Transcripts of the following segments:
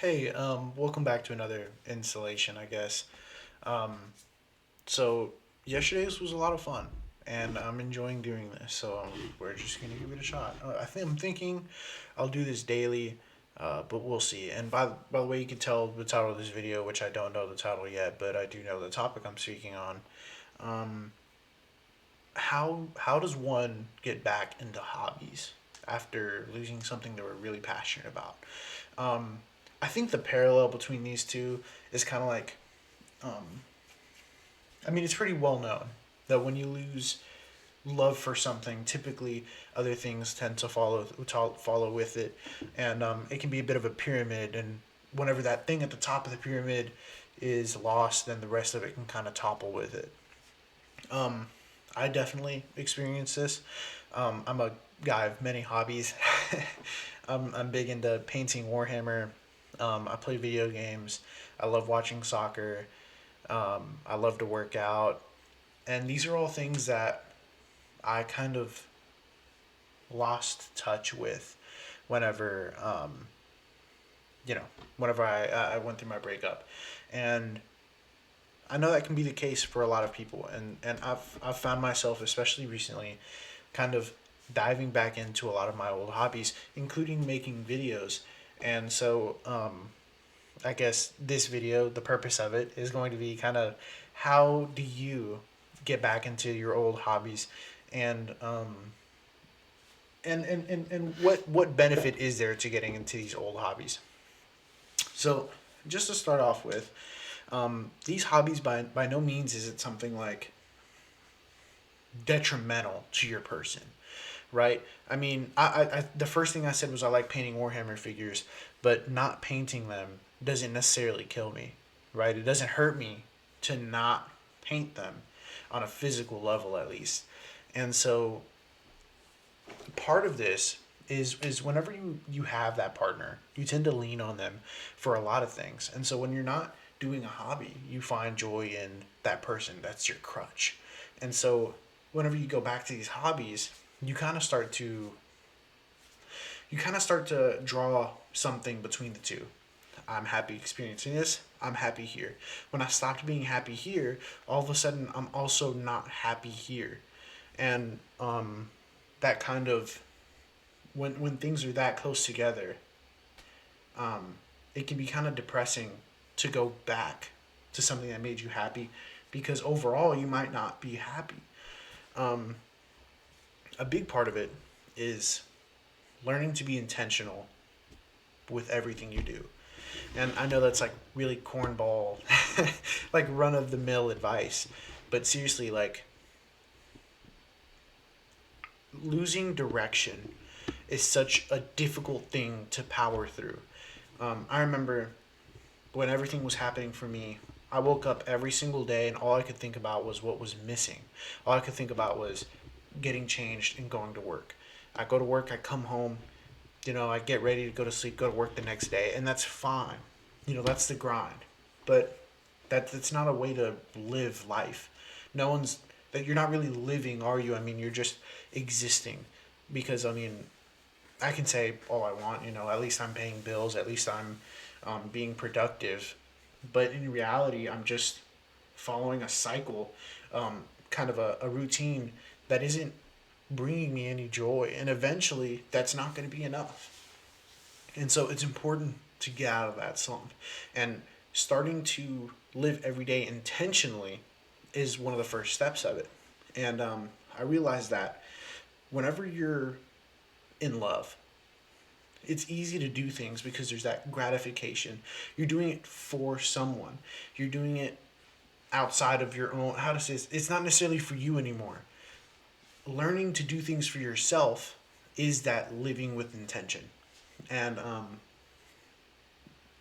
Hey, welcome back to another installation, I guess. Um, so yesterday's was a lot of fun, and I'm enjoying doing this. So we're just gonna give it a shot. I'm thinking I'll do this daily, but we'll see. And by the way, you can tell the title of this video, which I don't know the title yet, but I do know the topic I'm speaking on. Um, how does one get back into hobbies after losing something they were really passionate about? Um, I think the parallel between these two is kind of like, um, I mean, it's pretty well known that when you lose love for something, typically other things tend to follow with it, and it can be a bit of a pyramid. And whenever that thing at the top of the pyramid is lost, then the rest of it can kind of topple with it. Um, I definitely experience this. I'm a guy of many hobbies. I'm big into painting Warhammer. I play video games. I love watching soccer. I love to work out. And these are all things that I kind of lost touch with whenever, you know, whenever I went through my breakup. And I know that can be the case for a lot of people. And I've found myself, especially recently, kind of diving back into a lot of my old hobbies, including making videos. And so, I guess this video, the purpose of it is going to be kind of how do you get back into your old hobbies, and and what benefit is there to getting into these old hobbies? So just to start off with, these hobbies by no means is it something like detrimental to your person, right? I mean, the first thing I said was I like painting Warhammer figures, but not painting them doesn't necessarily kill me, right? It doesn't hurt me to not paint them on a physical level, at least. And so part of this is whenever you have that partner, you tend to lean on them for a lot of things. And so when you're not doing a hobby, you find joy in that person. That's your crutch. And so whenever you go back to these hobbies, you kind of start to you kind of start to draw something between the two. I'm happy experiencing this. I'm happy here. When I stopped being happy here, all of a sudden I'm also not happy here. And that kind of when things are that close together, um, it can be kind of depressing to go back to something that made you happy, because overall you might not be happy. Um, a big part of it is learning to be intentional with everything you do. And I know that's like really cornball, like run of the mill advice, but seriously, like losing direction is such a difficult thing to power through. I remember when everything was happening for me, I woke up every single day and all I could think about was what was missing. All I could think about was getting changed and going to work. I go to work, I come home, I get ready to go to sleep, go to work the next day, and that's fine. That's the grind. But that's not a way to live life. No one's that you're not really living, are you? I mean, you're just existing. Because I mean, I can say all I want. At least I'm paying bills. At least I'm being productive. But in reality, I'm just following a cycle, kind of a routine that isn't bringing me any joy. And eventually, that's not going to be enough. And so it's important to get out of that slump. And starting to live every day intentionally is one of the first steps of it. And I realized that whenever you're in love, it's easy to do things because there's that gratification. You're doing it for someone. You're doing it outside of your own. How to say this? It's not necessarily for you anymore. Learning to do things for yourself is that living with intention. And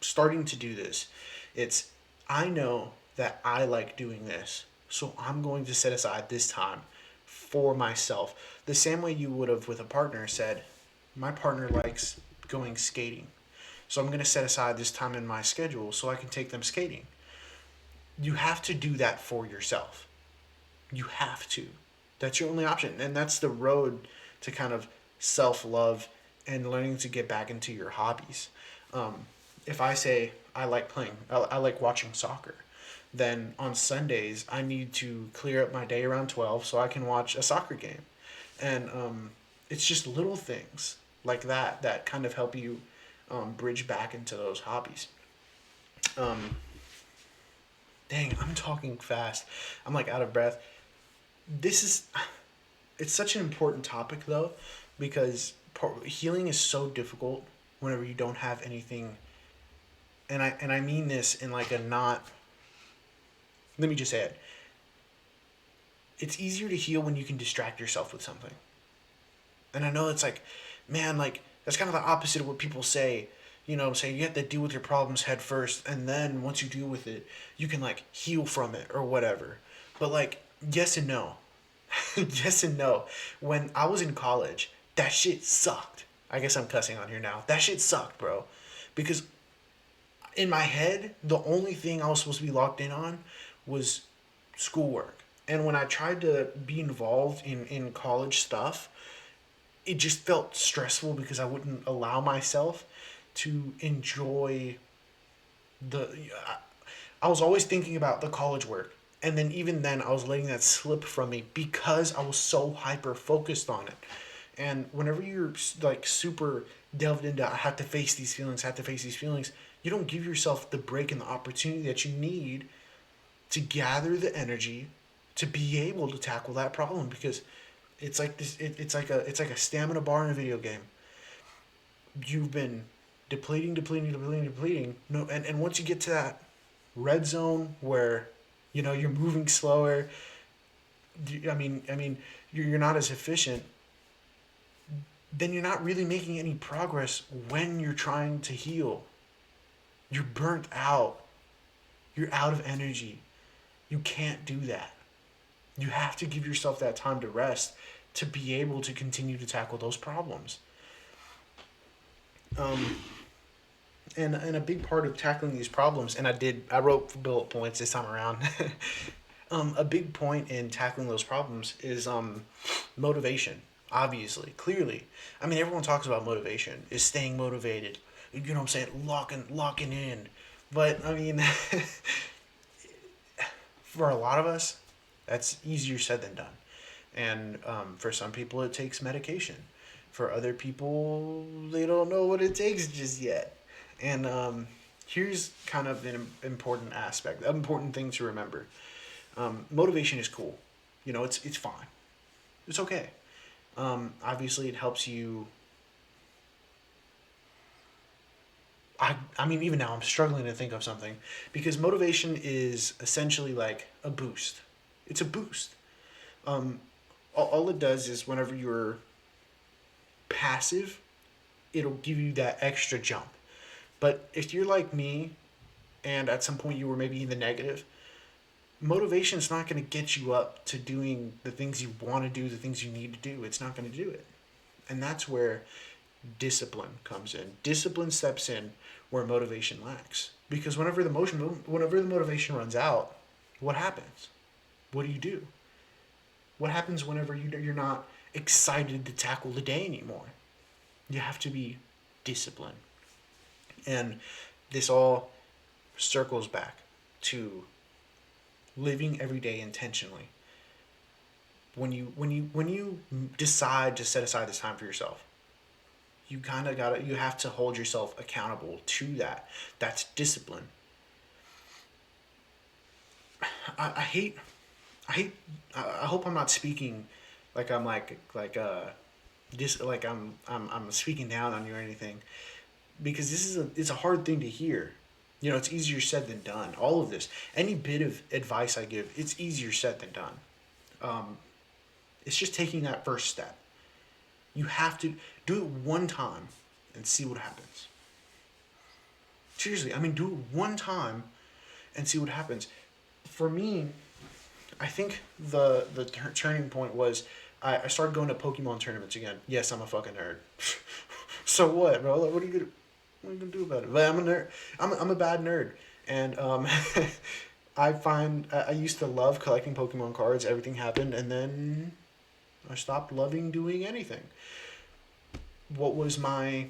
starting to do this, it's I know that I like doing this, so I'm going to set aside this time for myself. The same way you would have with a partner said, my partner likes going skating, so I'm going to set aside this time in my schedule so I can take them skating. You have to do that for yourself. You have to. That's your only option. And that's the road to kind of self love and learning to get back into your hobbies. Um, if I say I like watching soccer, then on Sundays I need to clear up my day around 12 so I can watch a soccer game. And it's just little things like that that kind of help you bridge back into those hobbies. Um, Dang, I'm talking fast. I'm like out of breath. This is it's such an important topic though, because healing is so difficult whenever you don't have anything. And I mean this in like a not. Let me just say it. It's easier to heal when you can distract yourself with something. And I know it's like, man, like that's kind of the opposite of what people say. You know, say you have to deal with your problems head first, and then once you deal with it, you can like heal from it or whatever. But like, yes and no. Yes and no. When I was in college, that shit sucked. I guess I'm cussing on here now. That shit sucked, bro. Because in my head, the only thing I was supposed to be locked in on was schoolwork. And when I tried to be involved in college stuff, it just felt stressful because I wouldn't allow myself to enjoy the. I was always thinking about the college work. And then even then, I was letting that slip from me because I was so hyper focused on it. And whenever you're like super delved into, I have to face these feelings, I have to face these feelings, you don't give yourself the break and the opportunity that you need to gather the energy to be able to tackle that problem because it's like this. It's like a stamina bar in a video game. You've been depleting, depleting, depleting, depleting. No, and once you get to that red zone where you know you're moving slower. I mean, you're not as efficient. Then you're not really making any progress when you're trying to heal. You're burnt out. You're out of energy. You can't do that. You have to give yourself that time to rest to be able to continue to tackle those problems. Um, and a big part of tackling these problems, and I wrote bullet points this time around. A big point in tackling those problems is motivation. Obviously, clearly, I mean, everyone talks about motivation, is staying motivated. You know what I'm saying? Locking in. But I mean, for a lot of us, that's easier said than done. And for some people, it takes medication. For other people, they don't know what it takes just yet. And here's kind of an important aspect, an important thing to remember. Motivation is cool. You know, it's fine. It's okay. Obviously, it helps you. I mean, even now, I'm struggling to think of something because motivation is essentially like a boost. It's a boost. Um, all it does is whenever you're passive, it'll give you that extra jump. But if you're like me and at some point you were maybe in the negative, motivation is not going to get you up to doing the things you want to do, the things you need to do. It's not going to do it. And that's where discipline comes in. Discipline steps in where motivation lacks. Because whenever the motivation runs out, what happens? What do you do? What happens whenever you're not excited to tackle the day anymore? You have to be disciplined. And this all circles back to living every day intentionally. When you decide to set aside this time for yourself, you have to hold yourself accountable to that. That's discipline. I hate I hope I'm not speaking like I'm like I'm speaking down on you or anything because it's a hard thing to hear. You know, it's easier said than done. All of this, any bit of advice I give, it's easier said than done. Um, it's just taking that first step. You have to do it one time and see what happens. Seriously, I mean, do it one time and see what happens. For me, I think the turning point was I started going to Pokemon tournaments again. Yes, I'm a fucking nerd. So what, bro? Like, what are you gonna do about it? But I'm a nerd. I'm a bad nerd, and I used to love collecting Pokemon cards. Everything happened, and then I stopped loving doing anything. What was my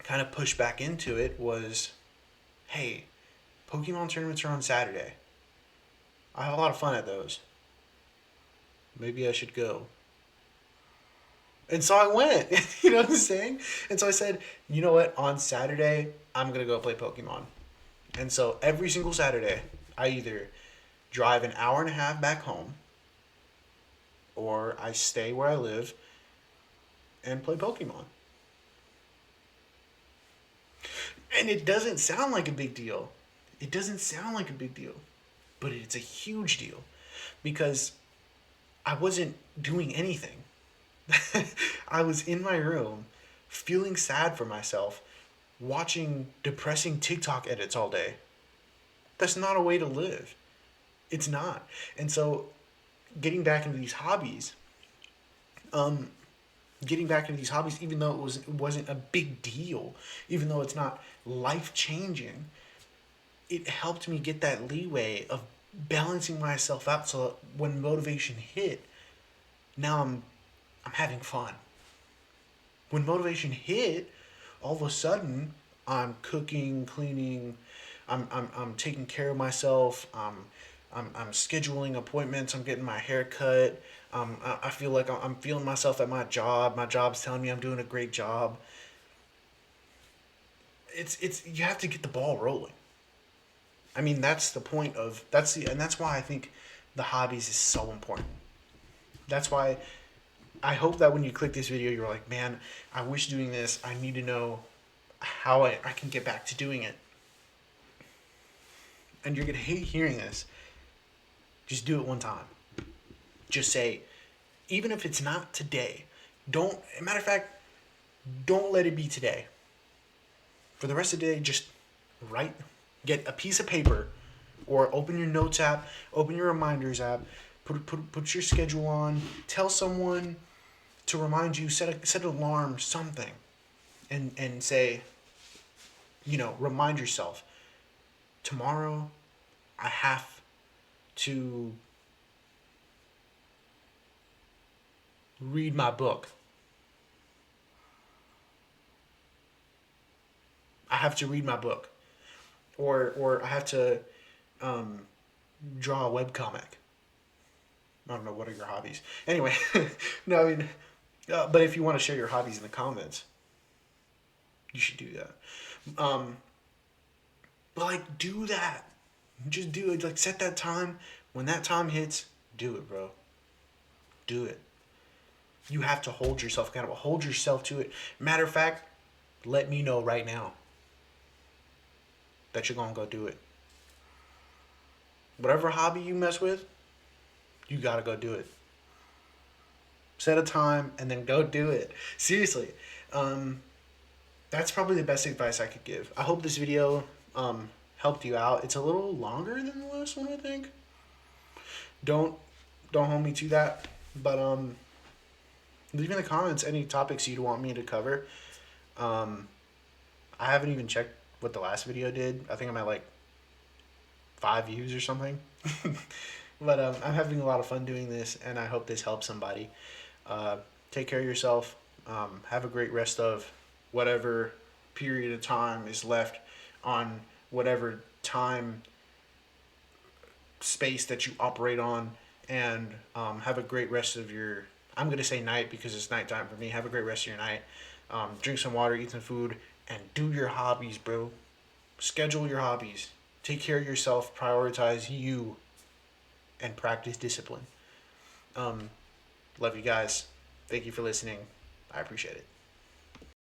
kind of pushed back into it was, hey, Pokemon tournaments are on Saturday. I have a lot of fun at those. Maybe I should go. And so I went. You know what I'm saying? And so I said, you know what? On Saturday, I'm going to go play Pokemon. And so every single Saturday, I either drive an hour and a half back home or I stay where I live and play Pokemon. And it doesn't sound like a big deal. It doesn't sound like a big deal, but it's a huge deal because I wasn't doing anything. I was in my room feeling sad for myself, watching depressing TikTok edits all day. That's not a way to live. It's not. And so getting back into these hobbies, um, getting back into these hobbies, even though it wasn't a big deal, even though it's not life changing, it helped me get that leeway of balancing myself out so that when motivation hit, now I'm having fun. When motivation hit, all of a sudden I'm cooking, cleaning, I'm taking care of myself. I'm scheduling appointments. I'm getting my hair cut. I feel like I'm feeling myself at my job. My job's telling me I'm doing a great job. It's you have to get the ball rolling. I mean, that's the point of and that's why I think the hobbies is so important. That's why I hope that when you click this video, you're like, man, I wish doing this. I need to know how I can get back to doing it. And you're going to hate hearing this. Just do it one time. Just say, even if it's not today, matter of fact, don't let it be today. For the rest of the day, just write, get a piece of paper or open your notes app, open your reminders app, put your schedule on, tell someone to remind you, set an alarm, something, and say, remind yourself, tomorrow I have to read my book. I have to read my book. Or I have to draw a webcomic. I don't know, what are your hobbies? Anyway, no, I mean, but if you want to share your hobbies in the comments, you should do that. But like, do that. Just do it. Like, set that time. When that time hits, do it, bro. Do it. You have to hold yourself accountable. Hold yourself to it. Matter of fact, let me know right now that you're gonna go do it. Whatever hobby you mess with, you gotta go do it. Set a time and then go do it. Seriously. That's probably the best advice I could give. I hope this video helped you out. It's a little longer than the last one, I think. Don't hold me to that. But leave in the comments any topics you'd want me to cover. I haven't even checked what the last video did. I think I'm at like 5 views or something. But I'm having a lot of fun doing this, and I hope this helps somebody. Take care of yourself. Have a great rest of whatever period of time is left on whatever time space that you operate on, and have a great rest of your, I'm going to say night because it's nighttime for me. Have a great rest of your night. Drink some water, eat some food, and do your hobbies, bro. Schedule your hobbies. Take care of yourself. Prioritize you. And practice discipline. Love you guys. Thank you for listening. I appreciate it.